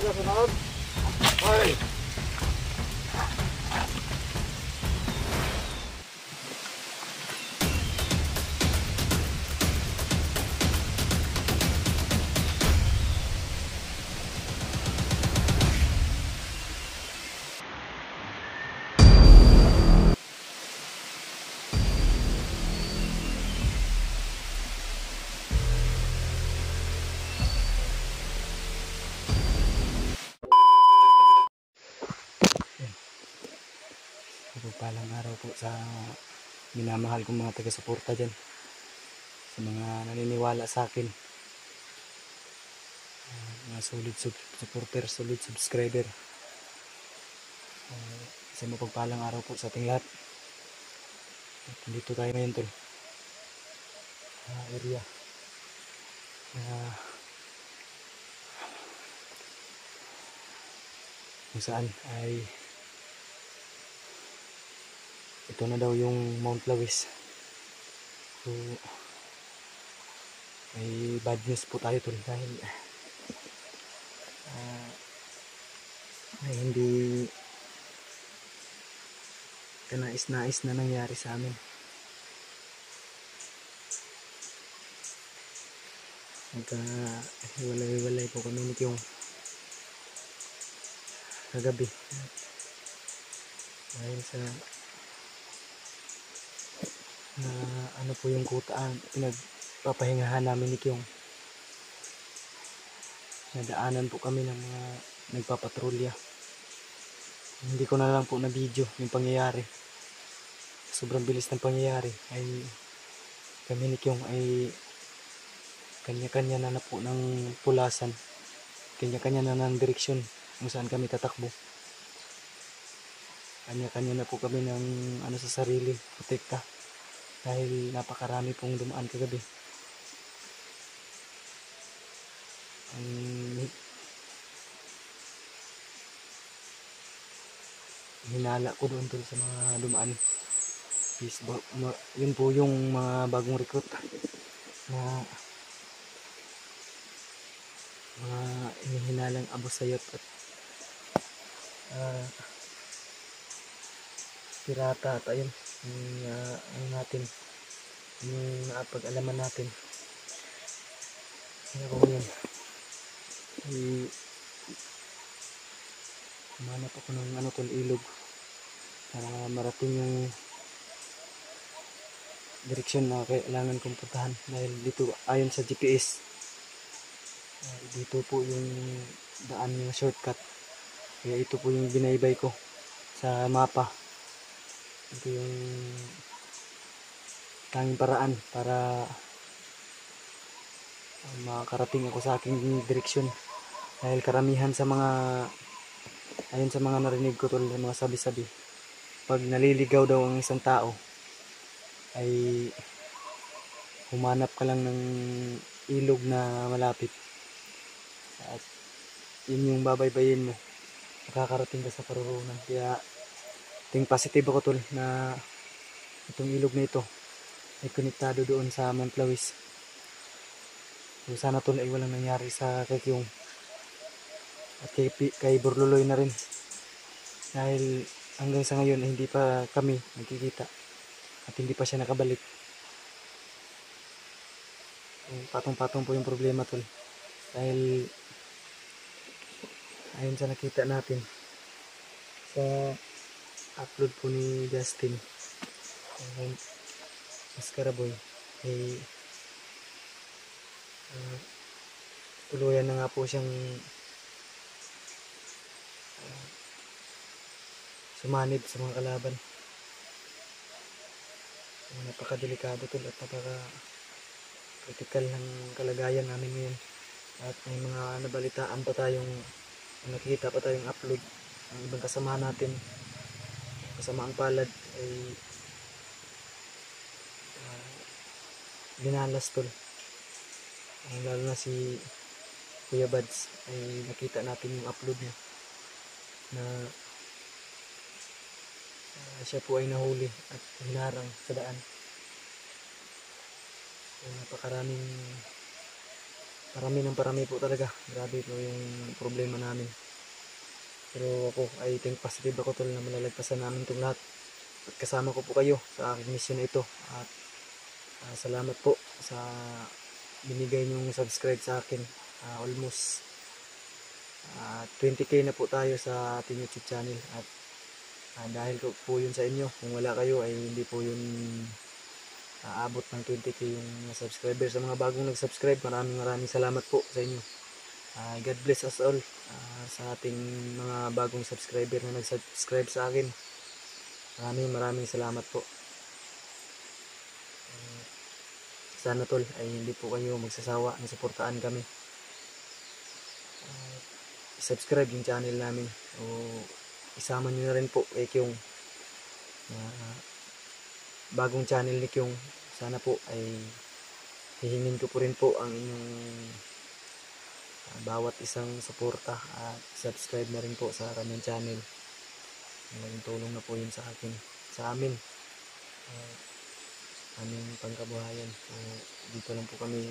sa sunod. Ay! Palang araw po sa minamahal kong mga taga-suporta dyan, sa mga naniniwala sa akin, mga solid supporter, solid subscriber. Isang mapagpalang araw po sa ating lahat. At dito tayo ngayon tol, area kung saan ay ito na daw yung Mount Lawis. So may bad news po tayo tol, dahil ay hindi kanais-nais na nangyari sa amin. Hiwalay-hiwalay po kami ni Kyong kagabi dahil sa ano po yung kutaan pinagpapahingahan namin ni Kyong. Nadaanan po kami ng mga nagpapatrolya. Hindi ko na lang po na video yung pangyayari. Sobrang bilis ng pangyayari ay kami ni Kyong ay kanya-kanya na po ng pulasan, kanya-kanya na ng direksyon kung saan kami tatakbo. Kanya-kanya na po kami ng ano sa sarili, protekta, dahil napakarami pong dumaan kagabi. Ang hinala ko doon tol sa mga dumaan is yun po yung mga bagong recruit na mga inihinalang abusayot at pirata at ayun ang natin yung napag-alaman natin. Kaya ko yun humanap ako ng ano tol, ilog para marating yung direksyon na kailangan kong puntahan, dahil dito ayon sa GPS dito po yung daan, yung shortcut. Kaya ito po yung binaybay ko sa mapa. Ito yung tanging paraan para makarating ako sa aking direksyon, dahil karamihan sa mga ayon sa mga narinig ko tol, mga sabi-sabi, pag naliligaw daw ang isang tao ay humanap ka lang ng ilog na malapit at yun yung babaybayin mo, makakarating ka sa paruroonan. Kaya ting positive ako tol na itong ilog na ito ay konektado doon sa Mount Lawis. So sana tol ay walang nangyari sa kay Kyong at kay Burluloy na rin, dahil hanggang sa ngayon ay hindi pa kami nagkikita at hindi pa siya nakabalik. Patong-patong po yung problema tol, dahil ayon sa nakita natin sa upload po ni Justin Mascaraboy ay tuluyan na nga po siyang sumanib sa mga kalaban. Napakadelikado tol at napaka-critical ng kalagayan namin ngayon. At may mga nabalitaan pa tayong, nakikita pa tayong upload ng ibang kasama natin, kasamaang palad ay binalas tol. Lalo na si Kuya Bads ay nakita natin yung upload niya na siya po ay nahuli at hinarang sa daan. So, napakaraming parami po talaga. Grabe po yung problema namin. Pero ako ay think positive ako tol na malalagpasan namin itong lahat. At kasama ko po kayo sa aking mission na ito. At salamat po sa binigay niyong subscribe sa akin. Almost 20k na po tayo sa ating YouTube channel. At dahil po yun sa inyo. Kung wala kayo ay hindi po yun aabot ng 20k yung subscriber. Sa mga bagong nag-subscribe, maraming salamat po sa inyo. God bless us all sa ating mga bagong subscriber na nag-subscribe sa akin. Maraming salamat po. Sana tol ay hindi po kayo magsasawa na suportaan kami. Subscribe yung channel namin o isama nyo na rin po kay Kyung bagong channel ni Kyung. Sana po ay hihingin ko po rin po ang inyong bawat isang suporta at subscribe na rin po sa kanyang channel. Malaking tulong na po yun sa akin, sa amin, aming pangkabuhayan. So, dito lang po kami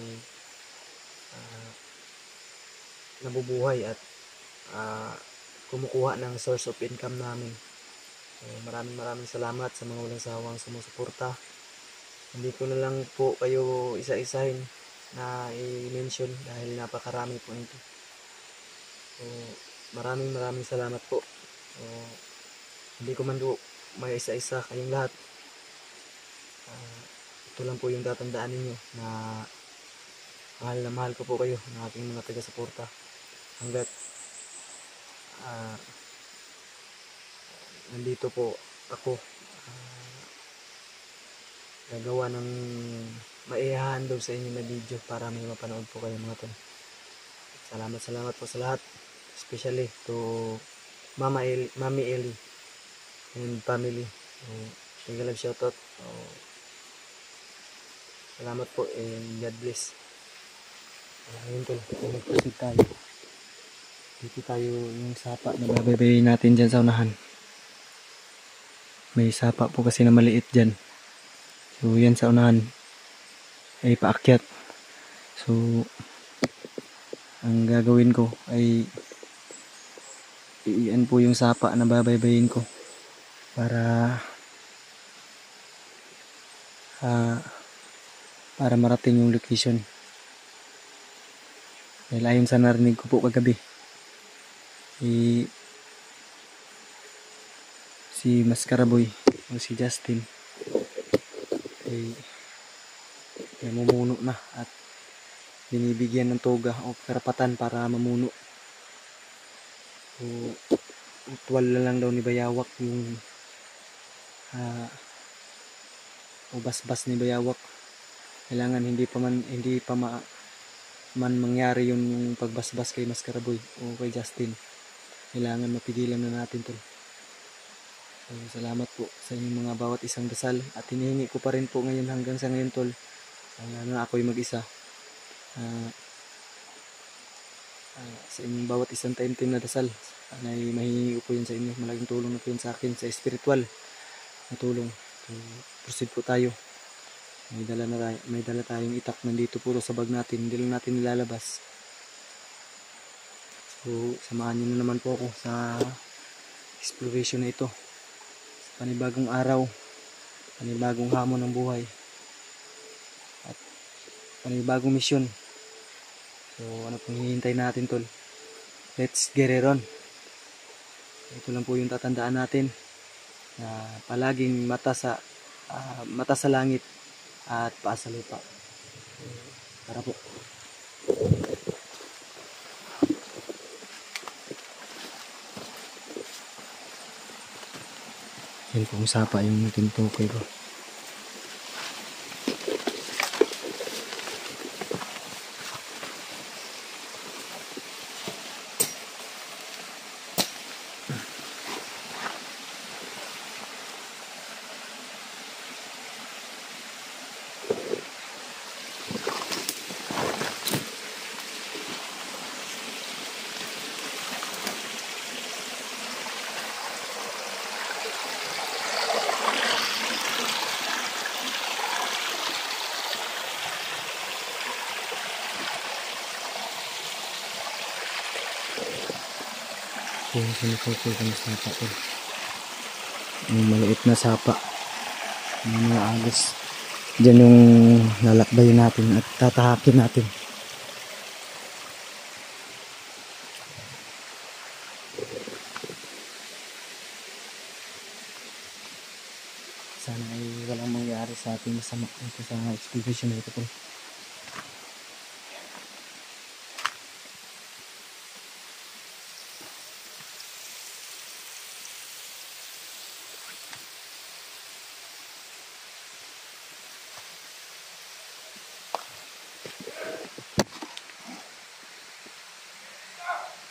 nabubuhay at kumukuha ng source of income namin. So, maraming salamat sa mga walang sawang sumusuporta. Hindi ko na lang po kayo isa-isahin na i-mention dahil napakarami po nito. So, maraming salamat po. So, hindi ko man po may isa-isa kayong lahat. Ito lang po yung tatandaan ninyo na mahal ko po kayo ng aking mga taga-suporta hanggat nandito po ako gagawa ng maihahandog sa inyo na video para may mapanood po kayo mga tol. Salamat po sa lahat, especially to Mami Eli and family. Mega love shoutout. Salamat po and God bless. Ayun tol, mag-proceed tayo. Dito tayo yung sapa na babaybayin natin dyan sa unahan. May sapa po kasi na maliit dyan. So yan sa unahan ay paakyat. So ang gagawin ko ay iyan po yung sapa na babaybayin ko para marating yung location. Dahil ayon sa narinig ko po kagabi, si Mascaraboy o si Justin ay namumuno na at binibigyan ng toga o karapatan para mamuno. So, utuwal na lang daw ni Bayawak yung o basbas ni Bayawak. Kailangan hindi pa man mangyari yung pagbasbas kay Mascaraboy o kay Justin. Kailangan mapigilan na natin to. So, salamat po sa inyong mga bawat isang dasal at hinihingi ko pa rin po ngayon hanggang sa ngayon tol na ako'y mag-isa sa inyong bawat isang taimtim na dasal na mahihingi ko po yun sa inyo. Malaking tulong na po yun sa akin sa spiritual na tulong. So, proceed po tayo. May dala tayong itak nandito puro sa bag natin, hindi lang natin nilalabas. So samahan nyo na naman po ako sa exploration na ito. Panibagong araw, panibagong hamon ng buhay, at panibagong misyon. So ano pong hihintay natin tol? Let's get it on. Ito lang po yung tatandaan natin, na palaging mata sa langit at paa sa lupa. So, tara po. Yan pong sapa yung tinutukoy ko. Yung sinusuko ko na sapa tol. Yung maliit na sapa. Yung mga agos. Diyan yung lalakbayin natin at tatahakin natin. Sana ay walang mangyari sa ating masama dito sa expedition na ito tol.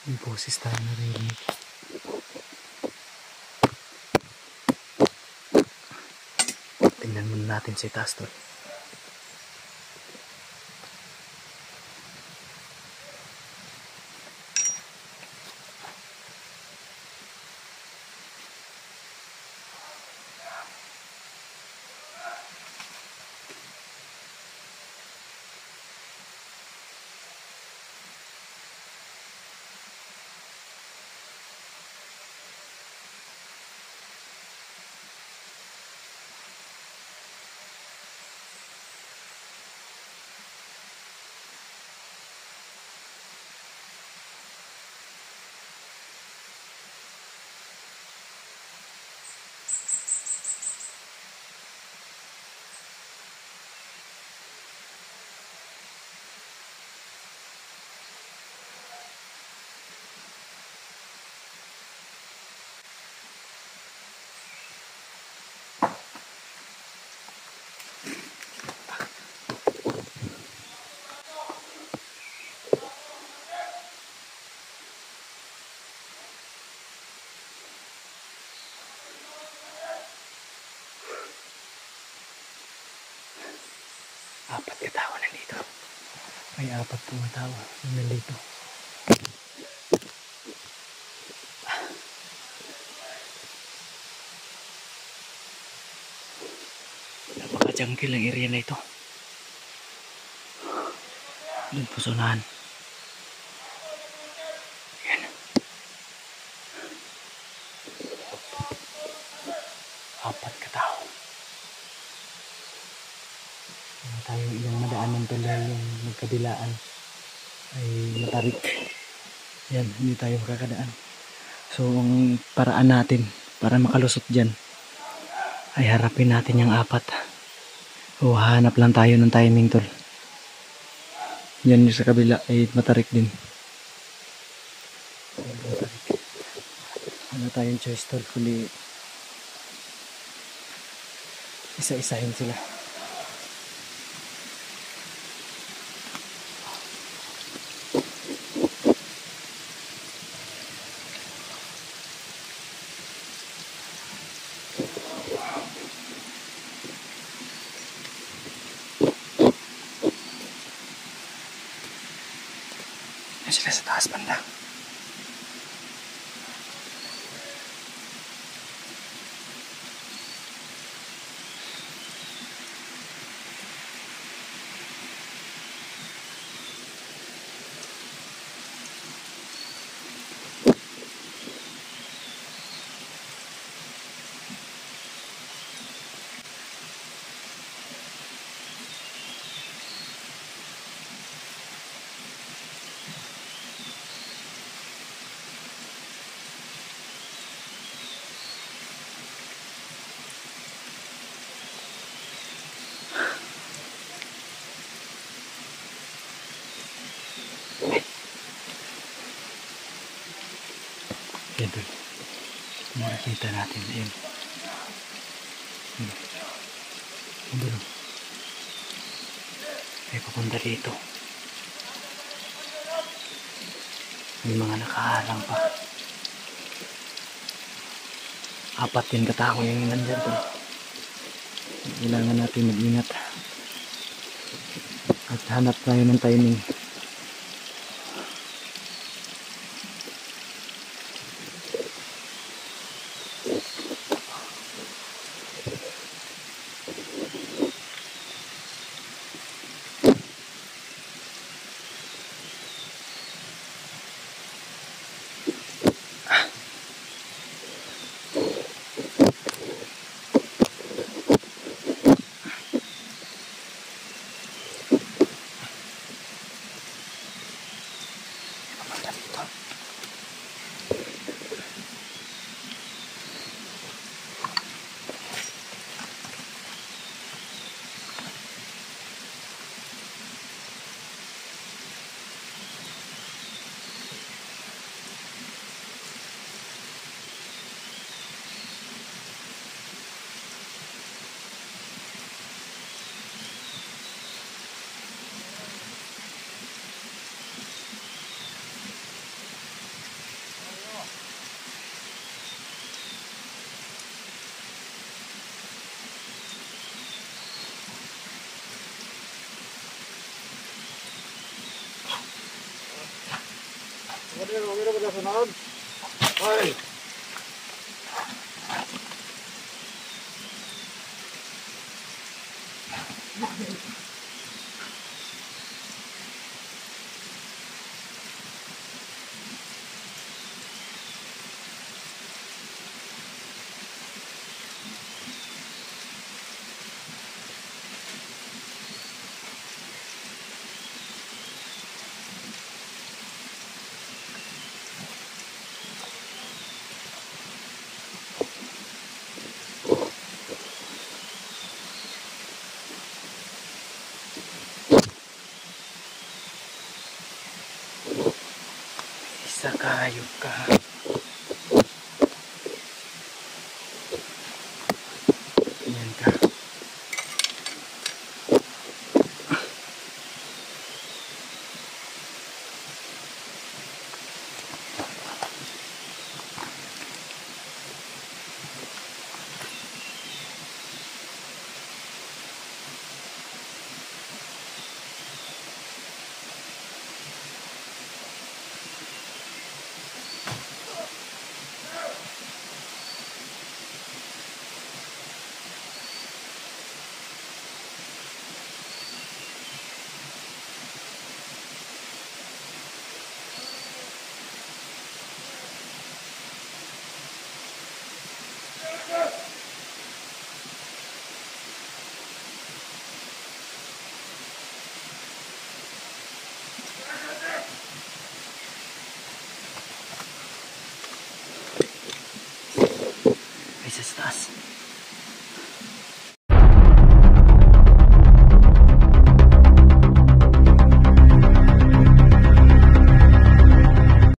May boses tayo naririnig. Tingnan muna natin si taas tol. Apat katao nandito. May apat pong tao nandito. Napaka-jungle ang area na ito. Doon po sa unahan. Yan. Apat katao. Tayo ilang madaanan to dahil yung magkabilaan ay matarik. Yan, hindi tayo makakadaan. So ang paraan natin para makalusot dyan ay harapin natin yung apat. O hanap lang tayo ng timing tol. Yan yung sa kabila ay matarik din. Matarik. Wala tayong choice tol kundi isa-isahin sila. Yan sila sa taas banda. Yan doon. Makikita natin. Ayan. Yan doon. May papunta dito. May mga nakahalang pa. Apat din katao yung nandyan doon. Kailangan natin mag-ingat. At hanap tayo ng timing. Okay na ba na sunod? Ay! Isa kayo ka.